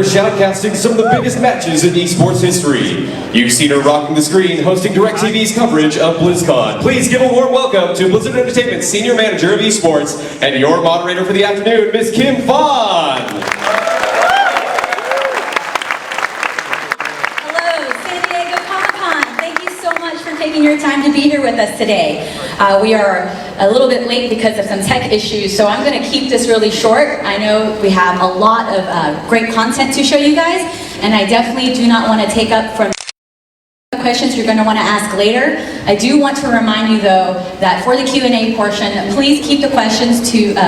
her shoutcasting some of the biggest matches in esports history. You've seen her rocking the screen, hosting DirecTV's coverage of BlizzCon. Please give a warm welcome to Blizzard Entertainment's Senior Manager of Esports and your moderator for the afternoon, Ms. Kim Fawn. Taking your time to be here with us today. We are a little bit late because of some tech issues, so I'm going to keep this really short. I know we have a lot of great content to show you guys, and I definitely do not want to take up from the questions you're going to want to ask later. I do want to remind you though that for the Q&A portion, please keep the questions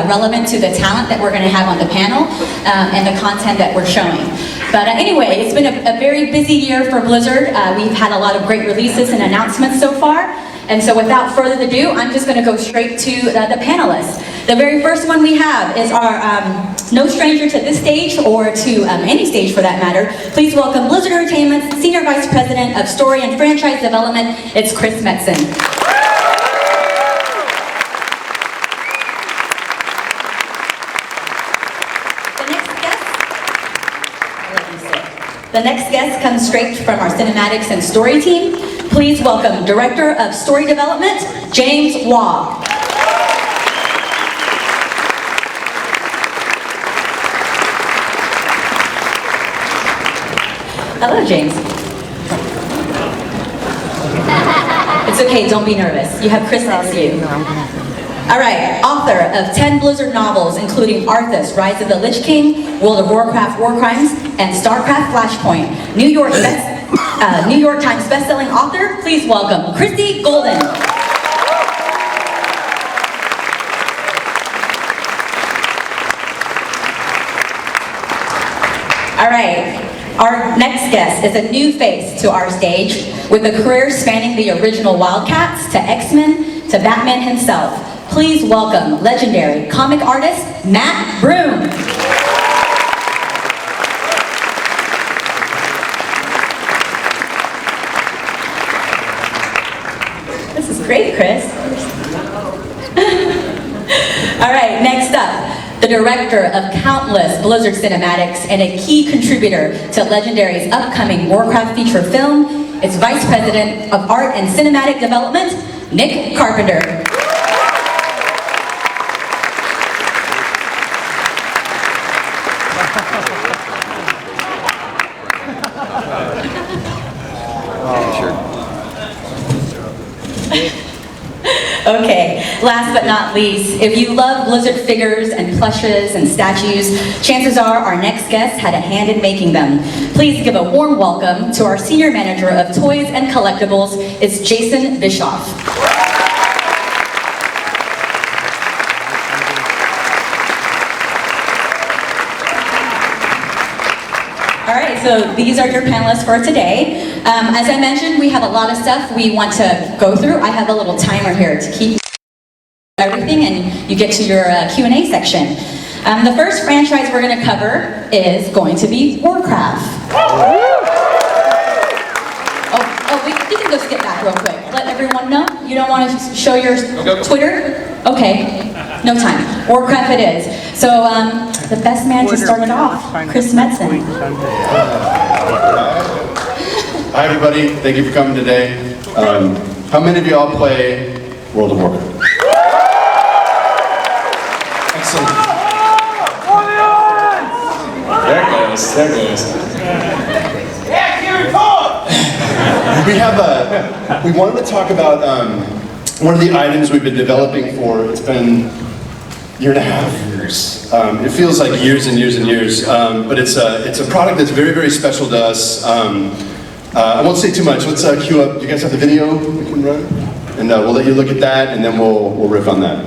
relevant to the talent that we're going to have on the panel and the content that we're showing. But anyway, it's been a very busy year for Blizzard. We've had a lot of great releases and announcements so far. And so without further ado, I'm just going to go straight to the panelists. The very first one we have is our no stranger to this stage or to any stage for that matter. Please welcome Blizzard Entertainment's Senior Vice President of Story and Franchise Development. It's Chris Metzen. The next guest comes straight from our cinematics and story team. Please welcome Director of Story Development, James Waugh. Hello, James. It's okay, don't be nervous. You have Chris next to you. All right, author of 10 Blizzard novels, including Arthas, Rise of the Lich King, World of Warcraft, War Crimes, and Starcraft Flashpoint. New York Times bestselling author, please welcome Christy Golden. All right, our next guest is a new face to our stage with a career spanning the original Wildcats to X-Men to Batman himself. Please welcome legendary comic artist, Matt Broom. This is great, Chris. All right, next up, the director of countless Blizzard cinematics and a key contributor to Legendary's upcoming Warcraft feature film, it's Vice President of Art and Cinematic Development, Nick Carpenter. Okay, last but not least, if you love Blizzard figures and plushes and statues, chances are our next guest had a hand in making them. Please give a warm welcome to our Senior Manager of Toys and Collectibles, it's Jason Bischoff. All right, so these are your panelists for today. As I mentioned, we have a lot of stuff we want to go through. I have a little timer here to keep everything, and you get to your Q&A section. The first franchise we're going to cover is going to be Warcraft. You can go skip back real quick. Let everyone know. You don't want to show your Twitter? Okay, no time. Warcraft it is. So the best man to start it off, Chris Metzen. Hi everybody, thank you for coming today. How many of y'all play World of Warcraft? Excellent. There goes. We wanted to talk about one of the items we've been developing for, it's been a year and a half. It feels like years and years and years, but it's a product that's very, very special to us. I won't say too much. Let's cue up. Do you guys have the video we can run? And we'll let you look at that, and then we'll riff on that.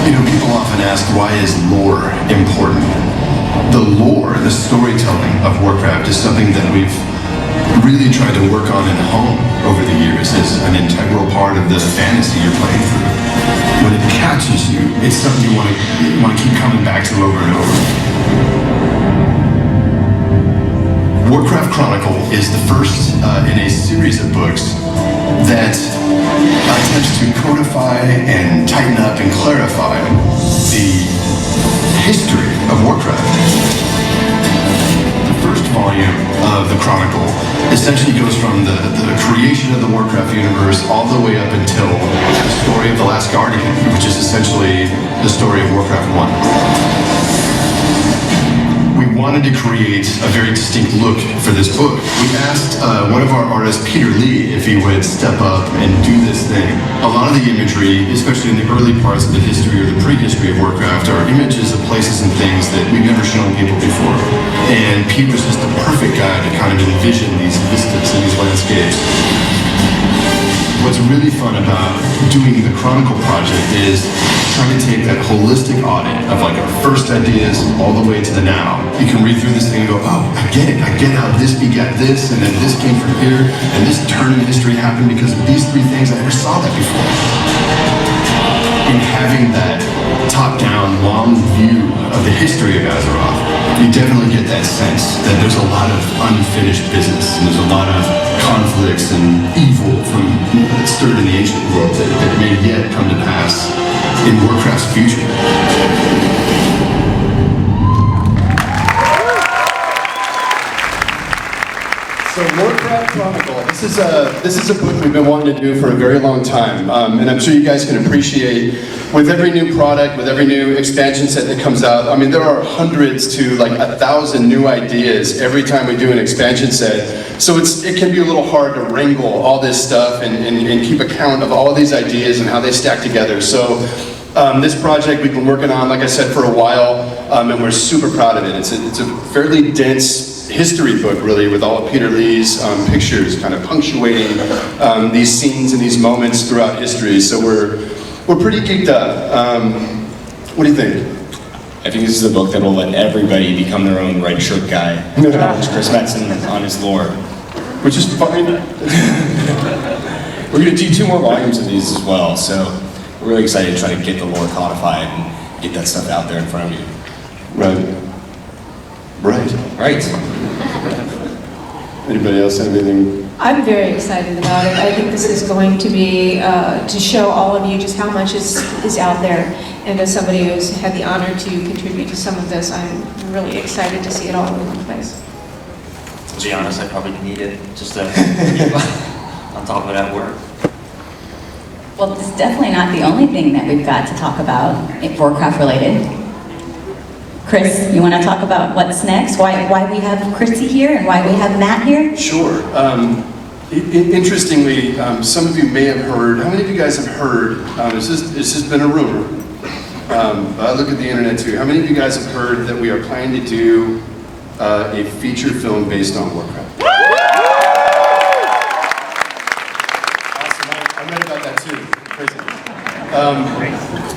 You know, people often ask, why is lore important? The lore, the storytelling of Warcraft is something that we've really tried to work on and hone over the years as an integral part of the fantasy you're playing through. When it catches you, it's something you want to keep coming back to over and over. Warcraft Chronicle is the first in a series of books that attempts to codify and tighten up and clarify the history of Warcraft. The first volume of the Chronicle essentially goes from the creation of the Warcraft universe all the way up until the story of the Last Guardian, which is essentially the story of Warcraft 1. We wanted to create a very distinct look for this book. We asked one of our artists, Peter Lee, if he would step up and do this thing. A lot of the imagery, especially in the early parts of the history or the prehistory of Warcraft, are images of places and things that we've never shown people before. And Pete was just the perfect guy to kind of envision these vistas and these landscapes. What's really fun about doing the Chronicle project is trying to take that holistic audit of like our first ideas all the way to the now. You can read through this thing and go, oh, I get how this begat this, and then this came from here, and this turn in history happened because of these three things. I never saw that before. In having that top-down, long view of the history of Azeroth, you definitely get that sense that there's a lot of unfinished business, and there's a lot of conflicts and evil that stirred in the ancient world that may yet come to pass in Warcraft's future. So Warcraft Chronicle, this is a book we've been wanting to do for a very long time, and I'm sure you guys can appreciate with every new product, with every new expansion set that comes out. I mean, there are hundreds to like 1,000 new ideas every time we do an expansion set. So it can be a little hard to wrangle all this stuff and keep account of all of these ideas and how they stack together. So this project we've been working on, like I said, for a while, and we're super proud of it. It's a fairly dense history book, really, with all of Peter Lee's pictures kind of punctuating these scenes and these moments throughout history. So we're pretty geeked up. What do you think? I think this is a book that will let everybody become their own red shirt guy. Challenge Chris Metzen on his lore. Which is fine. We're going to do 2 more volumes of these as well, so we're really excited to try to get the lore codified and get that stuff out there in front of you. Right. Right. Anybody else have anything? I'm very excited about it. I think this is going to be to show all of you just how much is out there. And as somebody who's had the honor to contribute to some of this, I'm really excited to see it all over the place. To be honest, I probably need it just to keep on top of it at work. Well, this is definitely not the only thing that we've got to talk about, Warcraft related. Chris, you want to talk about what's next? Why we have Chrissy here and why we have Matt here? Sure. Interestingly, some of you may have heard, how many of you guys have heard, this has been a rumor, I look at the internet too, how many of you guys have heard that we are planning to do a feature film based on Warcraft? Awesome, I read about that too, crazy.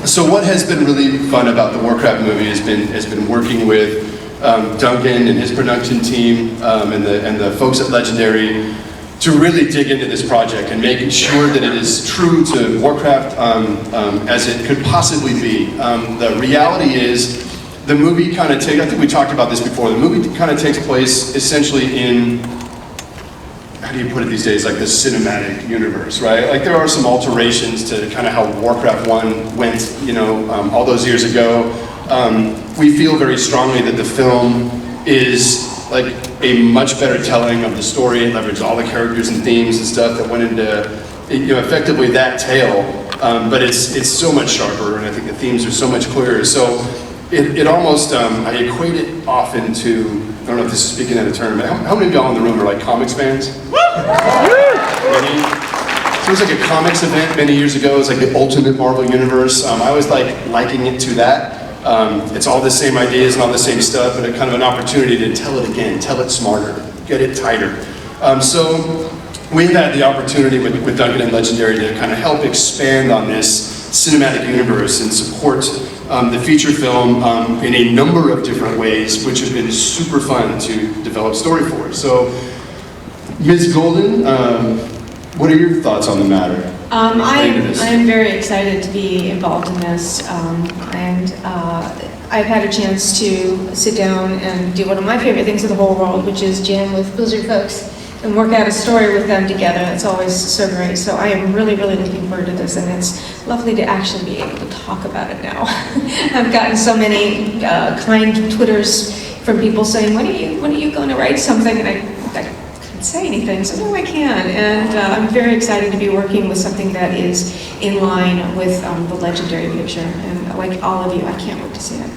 So what has been really fun about the Warcraft movie has been working with Duncan and his production team and the folks at Legendary to really dig into this project and making sure that it is true to Warcraft as it could possibly be. The reality is the movie kind of takes, I think we talked about this before, the movie kind of takes place essentially in, how do you put it these days, like the cinematic universe, right? Like there are some alterations to kind of how Warcraft 1 went, you know, all those years ago. We feel very strongly that the film is like a much better telling of the story. It leveraged all the characters and themes and stuff that went into, you know, effectively that tale. But it's so much sharper, and I think the themes are so much clearer. So it almost, I equate it often to, I don't know if this is speaking out of turn, but how many of y'all in the room are like comics fans? Many? So it was like a comics event many years ago. It was like the ultimate Marvel universe. I always like liking it to that. It's all the same ideas and all the same stuff, but a kind of an opportunity to tell it again, tell it smarter, get it tighter. So we've had the opportunity with Duncan and Legendary to kind of help expand on this cinematic universe and support the feature film in a number of different ways, which have been super fun to develop story for. So, Ms. Golden, what are your thoughts on the matter? I am very excited to be involved in this, and I've had a chance to sit down and do one of my favorite things in the whole world, which is jam with Blizzard folks and work out a story with them together. It's always so great. So I am really, really looking forward to this, and it's lovely to actually be able to talk about it now. I've gotten so many kind Twitters from people saying, when are you going to write something? And I couldn't say anything, so no, I can. And I'm very excited to be working with something that is in line with the Legendary picture. And like all of you, I can't wait to see it.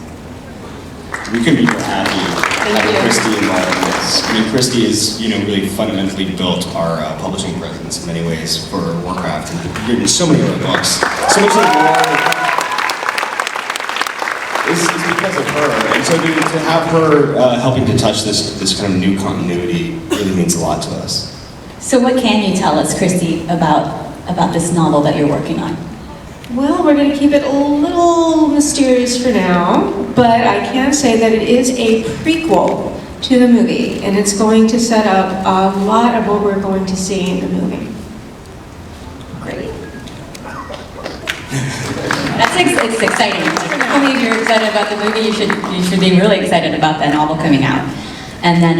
We couldn't be more happy having Christy involved in this. I mean, Christy has, really fundamentally built our publishing presence in many ways for Warcraft, and written so many other books. So much like more. It's because of her, and so to have her helping to touch this kind of new continuity really means a lot to us. So what can you tell us, Christy, about this novel that you're working on? Well, we're going to keep it a little mysterious for now, but I can say that it is a prequel to the movie, and it's going to set up a lot of what we're going to see in the movie. Great. It's exciting. I believe you're excited about the movie. You should be really excited about that novel coming out. And then,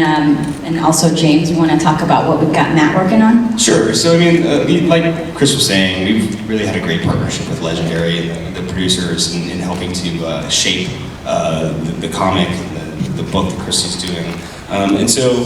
and also James, you want to talk about what we've got Matt working on? Sure. So I mean, like Chris was saying, we've really had a great partnership with Legendary and the producers in helping to shape the comic, and the book that Christy's doing. And so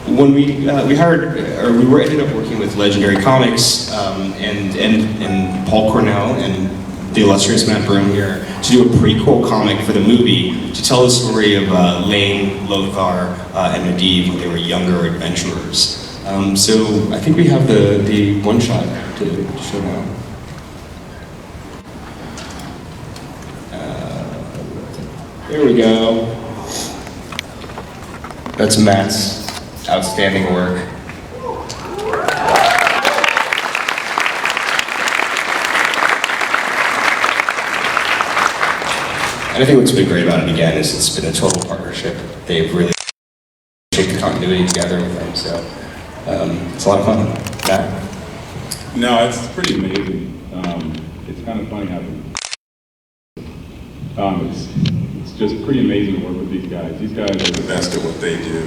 when we hired, or we were ended up working with Legendary Comics and Paul Cornell and the illustrious Matt Broom here to do a prequel comic for the movie to tell the story of Lane, Lothar, and Medivh when they were younger adventurers. So I think we have the one shot to show now. There we go. That's Matt's outstanding work. And I think what's been great about it, again, is it's been a total partnership. They've really shaped the continuity together with them, so it's a lot of fun. Matt? No, it's pretty amazing. It's kind of funny how it's just pretty amazing to work with these guys. These guys are the best at what they do.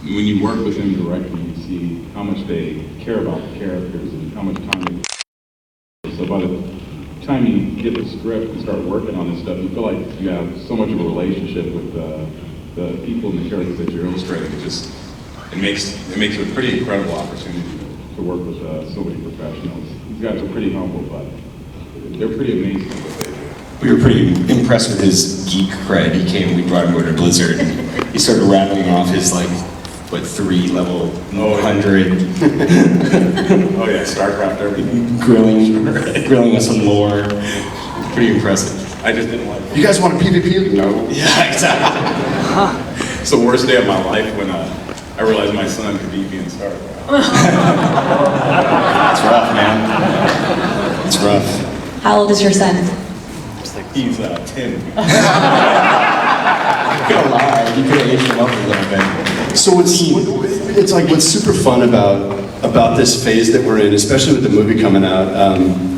When you work with them directly, you see how much they care about the characters and how much time they. So by the time you get the script and start working on this stuff, you feel like you have so much of a relationship with the people and the characters that you're illustrating. It makes it a pretty incredible opportunity to work with so many professionals. These guys are pretty humble, but they're pretty amazing at what they do. We were pretty impressed with his geek cred. He came, we brought him over to Blizzard, and he started rattling off his 3 level 100. Oh yeah, Starcraft, everything. Grilling us on lore. Pretty impressive. I just didn't like it. You guys want a PvP? No. Yeah, exactly. It's the worst day of my life when I realized my son could beat me in Starcraft. It's rough, man. It's rough. How old is your son? He's 10. You could have lied. You could have aged him up a little bit. So what's super fun about this phase that we're in, especially with the movie coming out.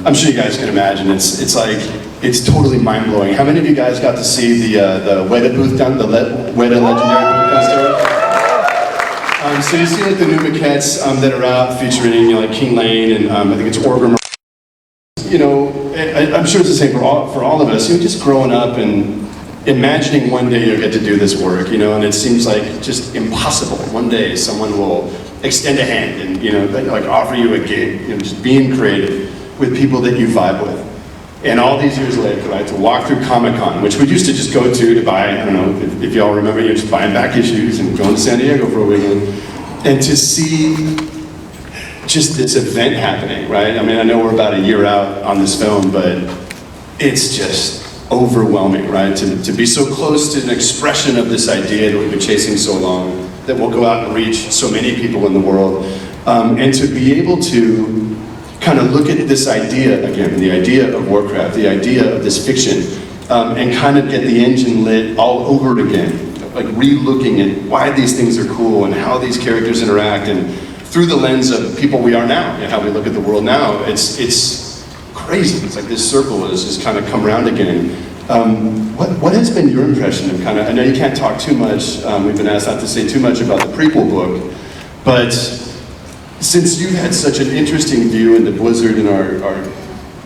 I'm sure you guys can imagine. It's totally mind blowing. How many of you guys got to see the Weta booth down, the Weta Legendary booth downstairs? So you see the new maquettes that are out featuring King Lane and I think it's Orgrim. I'm sure it's the same for all of us. Just growing up and imagining one day you'll get to do this work, and it seems like just impossible. One day someone will extend a hand and offer you a gig. Just being creative with people that you vibe with. And all these years later, right, to walk through Comic-Con, which we used to just go to buy, I don't know if y'all remember, just buying back issues and going to San Diego for a weekend, and to see just this event happening, right? I mean, I know we're about a year out on this film, but it's just overwhelming, right? To be so close to an expression of this idea that we've been chasing so long, that will go out and reach so many people in the world, and to be able to kind of look at this idea again, the idea of Warcraft, the idea of this fiction, and kind of get the engine lit all over again, like re-looking at why these things are cool and how these characters interact, and through the lens of people we are now and how we look at the world now. It's crazy. It's like this circle has just kind of come around again. What has been your impression of I know you can't talk too much, we've been asked not to say too much about the prequel book, But since you've had such an interesting view into Blizzard and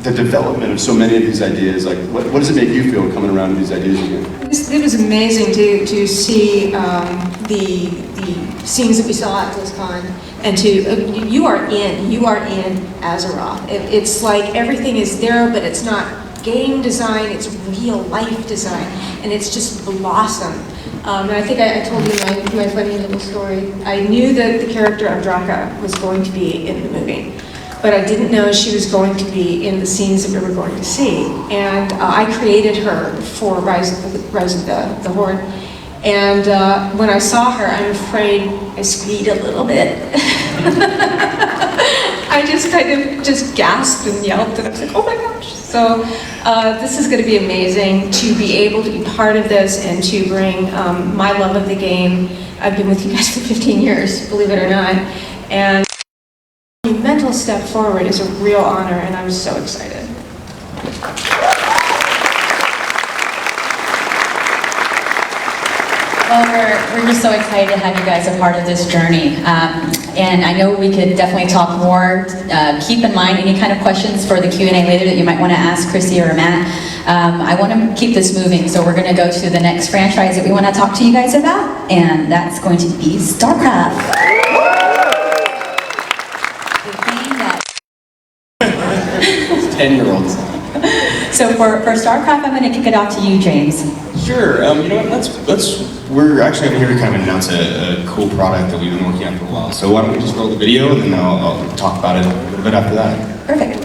the development of so many of these ideas, like what does it make you feel coming around to these ideas again? It was amazing to see the scenes that we saw at BlizzCon, and you are in Azeroth. It's like everything is there, but it's not game design, it's real life design, and it's just blossomed. And I think I told you my funny little story. I knew that the character of Draka was going to be in the movie, but I didn't know she was going to be in the scenes that we were going to see. And I created her for Rise of the Horde. And when I saw her, I'm afraid I squeaked a little bit. I just kind of gasped and yelped, and I was like, oh my gosh. So this is going to be amazing to be able to be part of this and to bring my love of the game. I've been with you guys for 15 years, believe it or not. And a mental step forward is a real honor, and I'm so excited. Well, we're just so excited to have you guys a part of this journey. And I know we could definitely talk more. Keep in mind any kind of questions for the Q&A later that you might want to ask Chrissy or Matt. I want to keep this moving, so we're going to go to the next franchise that we want to talk to you guys about, and that's going to be Starcraft. The game that 10-year-olds. So for Starcraft, I'm going to kick it off to you, James. Sure. You know what? We're actually here to kind of announce a cool product that we've been working on for a while. So why don't we just roll the video, and then I'll talk about it a little bit after that. Perfect.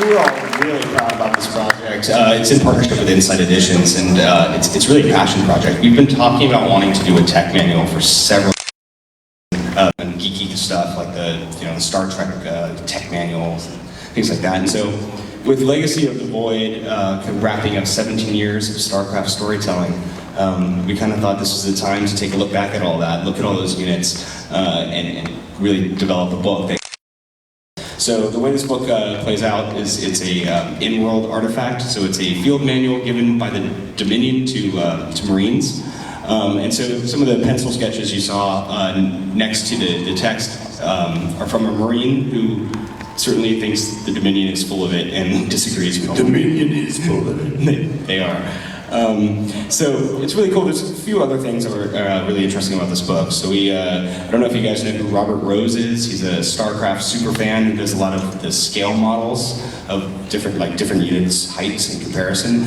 We're all really proud about this project. It's in partnership with Inside Editions, and it's really a passion project. We've been talking about wanting to do a tech manual for several and geeky stuff like the Star Trek tech manuals and things like that. And so, with Legacy of the Void kind of wrapping up 17 years of Starcraft storytelling, we kind of thought this was the time to take a look back at all that, look at all those units, and really develop a book. So the way this book plays out is it's a in-world artifact. So it's a field manual given by the Dominion to Marines. And so some of the pencil sketches you saw next to the text are from a Marine who certainly thinks the Dominion is full of it and disagrees with The Dominion is full of it. They are. So it's really cool. There's a few other things that were really interesting about this book. So I don't know if you guys know who Robert Rose is. He's a Starcraft super fan who does a lot of the scale models of different units, heights in comparison.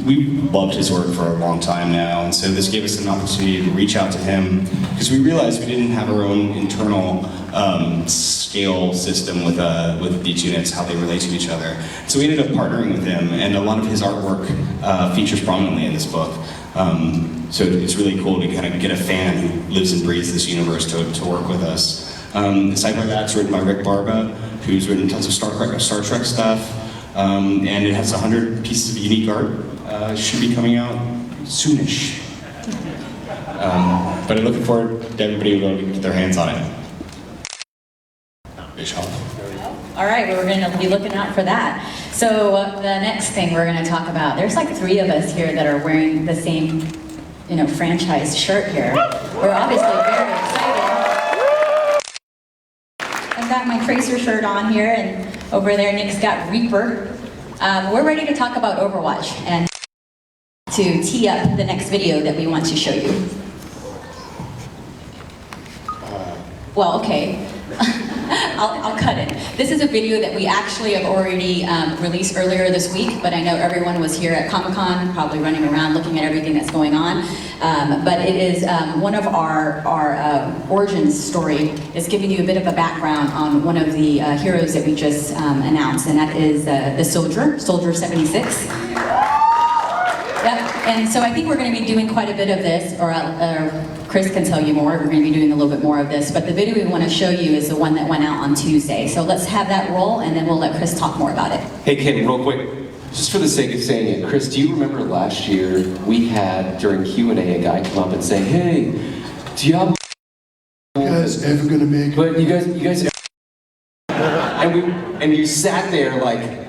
We've loved his work for a long time now, and so this gave us an opportunity to reach out to him because we realized we didn't have our own internal scale system with these units, how they relate to each other. So we ended up partnering with him, and a lot of his artwork features prominently in this book. So it's really cool to kind of get a fan who lives and breathes this universe to work with us. The side by back's written by Rick Barba, who's written tons of Star Trek stuff, and it has 100 pieces of unique art. It should be coming out soonish. But I'm looking forward to everybody who will get their hands on it. Bischoff. All right, well, we're going to be looking out for that. So the next thing we're going to talk about, there's like 3 of us here that are wearing the same, franchise shirt here. We're obviously very excited. I've got my Tracer shirt on here, and over there Nick's got Reaper. We're ready to talk about Overwatch and to tee up the next video that we want to show you. Well, okay. I'll cut it. This is a video that we actually have already released earlier this week, but I know everyone was here at Comic-Con, probably running around looking at everything that's going on. But it is one of our origins story is giving you a bit of a background on one of the heroes that we just announced, and that is the Soldier 76. Yep, and so I think we're going to be doing quite a bit of this, or Chris can tell you more. We're going to be doing a little bit more of this, but the video we want to show you is the one that went out on Tuesday. So let's have that roll, and then we'll let Chris talk more about it. Hey, Ken, real quick, just for the sake of saying it, Chris, do you remember last year we had during Q&A a guy come up and say, "Hey, do you have You guys ever gonna make it?" But you guys, and you sat there like,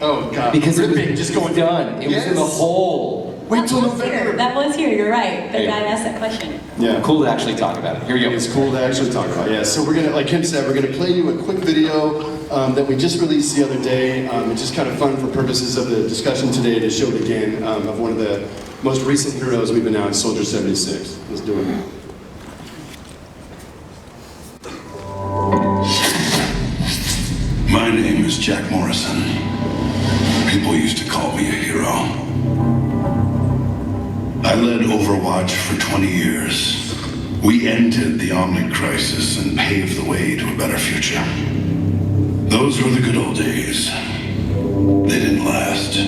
Oh God! because it was Ripping, just going done. It was in the Yes. hole. Wait till That was here. November. That was here. You're right. The Hey. guy asked that question. Yeah. Cool to actually talk about it. Here you go. It's cool to actually talk about. Yeah. So we're gonna, like Kim said, we're gonna play you a quick video that we just released the other day. It's just kind of fun for purposes of the discussion today to show it again of one of the most recent heroes we've announced, Soldier 76. Let's do it. My name is Jack Morrison. People used to call me a hero. I led Overwatch for 20 years. We ended the Omnic Crisis and paved the way to a better future. Those were the good old days. They didn't last.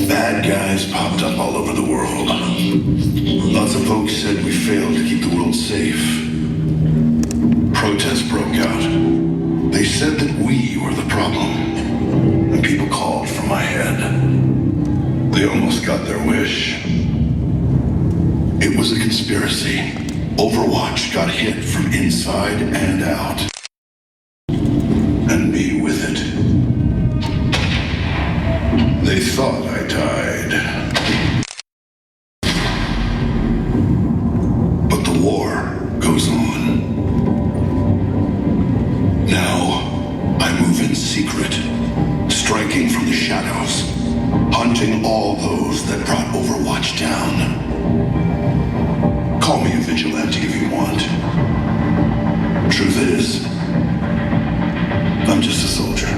Bad guys popped up all over the world. Lots of folks said we failed to keep the world safe. Protests broke out. They said that we were the problem, and people called for my head. They almost got their wish. It was a conspiracy. Overwatch got hit from inside and out. And me with it. They thought I died. But the war goes on. Now, I move in secret, striking from the shadows, hunting all those that brought Overwatch down. Call me a vigilante if you want. Truth is, I'm just a soldier.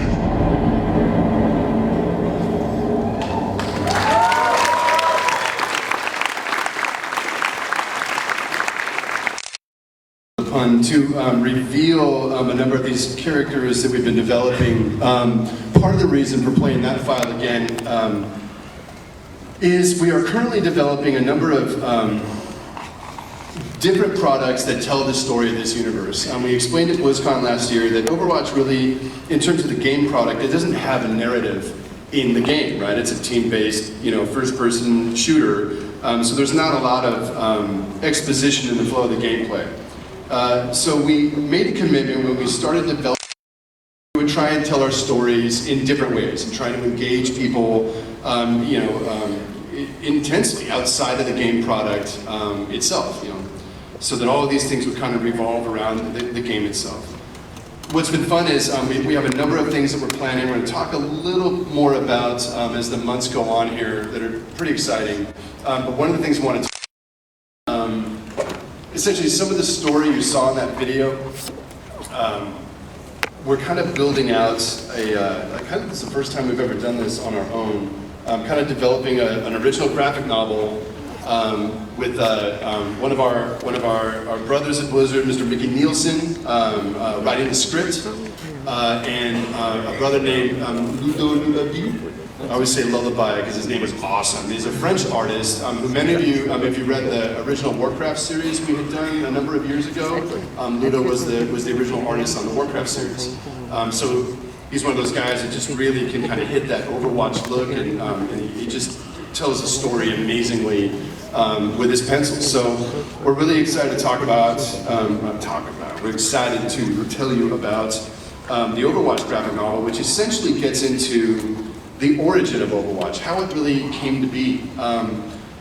To reveal a number of these characters that we've been developing. Part of the reason for playing that file again is we are currently developing a number of different products that tell the story of this universe. We explained at BlizzCon last year that Overwatch really, in terms of the game product, it doesn't have a narrative in the game, right? It's a team-based, first-person shooter. So there's not a lot of exposition in the flow of the gameplay. So we made a commitment when we started developing, we would try and tell our stories in different ways and try to engage people, intensely outside of the game product itself, so that all of these things would kind of revolve around the game itself. What's been fun is we have a number of things that we're planning. We're going to talk a little more about as the months go on here that are pretty exciting. But one of the things we want to essentially, some of the story you saw in that video, we're kind of building out this is the first time we've ever done this on our own, kind of developing an original graphic novel with one of our brothers at Blizzard, Mr. Mickey Nielsen, writing the script, and a brother named Ludo. I always say Lullaby because his name is awesome. He's a French artist who many of you, if you read the original Warcraft series we had done a number of years ago, Ludo was the original artist on the Warcraft series. So he's one of those guys that just really can kind of hit that Overwatch look, and he just tells a story amazingly with his pencil. So we're really excited to talk about We're excited to tell you about the Overwatch graphic novel, which essentially gets into the origin of Overwatch, how it really came to be.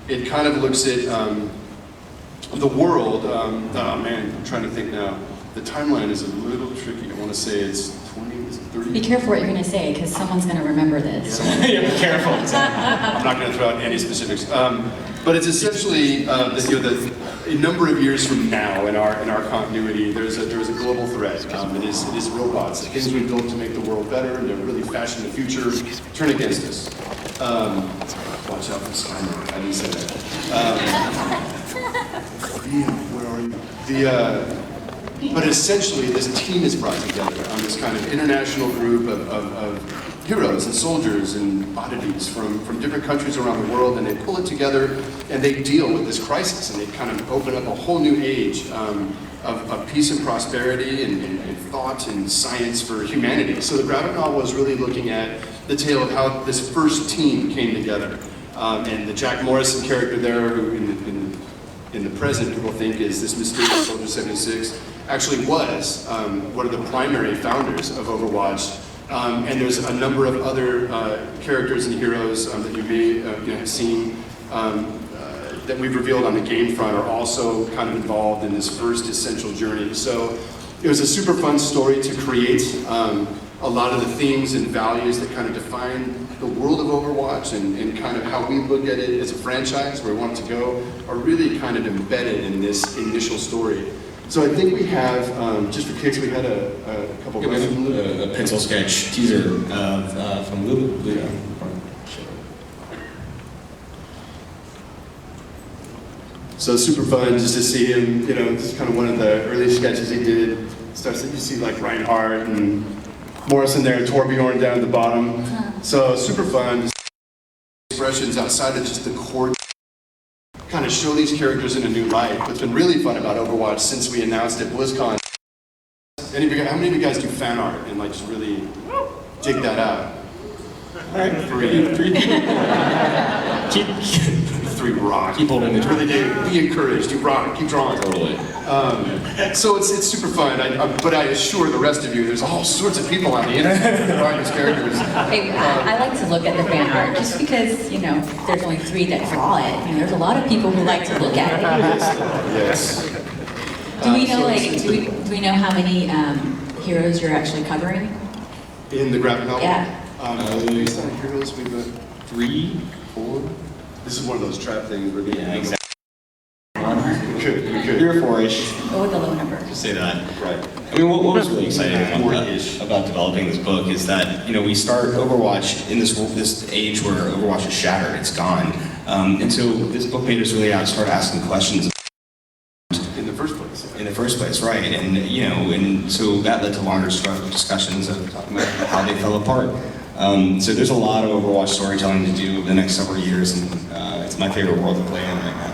It kind of looks at the world. Oh man, I'm trying to think now. The timeline is a little tricky. I want to say it's 20, is it 30? Be careful what you're going to say, because someone's going to remember this. Yeah, be careful. I'm not going to throw out any specifics, but it's essentially a number of years from now in our continuity. There's a global threat. It is robots, the things we built to make the world better and to really fashion the future, turn against us. Watch out for Skynet. I didn't say that. Where are you? But essentially, this team is brought together on this kind of international group of heroes and soldiers and oddities from different countries around the world, and they pull it together and they deal with this crisis, and they kind of open up a whole new age of peace and prosperity and thought and science for humanity. So the graphic novel is really looking at the tale of how this first team came together. And the Jack Morrison character there, who in the present people think is this mysterious Soldier 76, actually was one of the primary founders of Overwatch. And there's a number of other characters and heroes that you may have seen that we've revealed on the game front are also kind of involved in this first essential journey. So it was a super fun story to create. A lot of the themes and values that kind of define the world of Overwatch and kind of how we look at it as a franchise, where we want it to go, are really kind of embedded in this initial story. So I think we have, just for kicks, we had a couple of a pencil sketch teaser from Lulu. So super fun just to see him, this is kind of one of the early sketches he did. Starts, you see like Reinhardt and Morrison there, and Torbjorn down at the bottom. So super fun. Expressions outside of just the core, kind of show these characters in a new light. What's been really fun about Overwatch since we announced at BlizzCon, how many of you guys do fan art and like just really dig that out? All right, three rock. Keep holding the really be encouraged. You rock. Keep drawing. Totally. So it's super fun. But I assure the rest of you, there's all sorts of people on the internet drawing these characters. Hey, I like to look at the fan art just because, there's only 3 that draw it. There's a lot of people who like to look at it. Yes. Do we know, do we know how many heroes you're actually covering? In the graphic novel? Yeah. Based on heroes, we've got 3, 4. This is one of those trap things where Exactly. We could. 3 or 4-ish. What would the low number? Just say that. Right. I mean, what was really exciting Four-ish. about developing this book is that, we start Overwatch in this age where Overwatch is shattered, it's gone. And so this book made us really start asking questions. In the first place. In the first place, right. And, and so that led to longer discussions of talking about how they fell apart. So there's a lot of Overwatch storytelling to do over the next several years, and it's my favorite world to play in right now.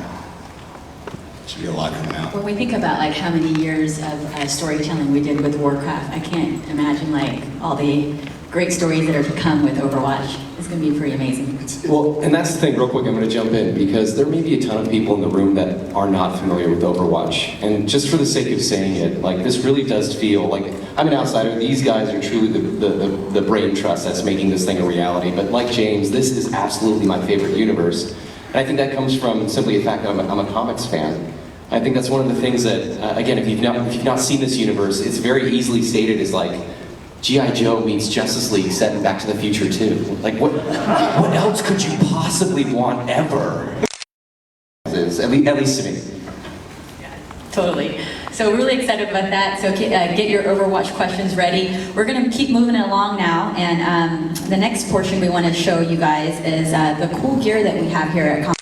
Should be a lot coming out. When we think about how many years of storytelling we did with Warcraft, I can't imagine all the great stories that are to come with Overwatch. It's going to be pretty amazing. Well, and that's the thing, real quick, I'm going to jump in, because there may be a ton of people in the room that are not familiar with Overwatch. And just for the sake of saying it, this really does feel like, I'm an outsider, these guys are truly the brain trust that's making this thing a reality. But like James, this is absolutely my favorite universe. And I think that comes from simply the fact that I'm a comics fan. I think that's one of the things that, again, if you've not seen this universe, it's very easily stated as G.I. Joe meets Justice League set in Back to the Future 2. What else could you possibly want ever? At least to me. Totally. So we're really excited about that. So get your Overwatch questions ready. We're going to keep moving along now, and the next portion we want to show you guys is the cool gear that we have here at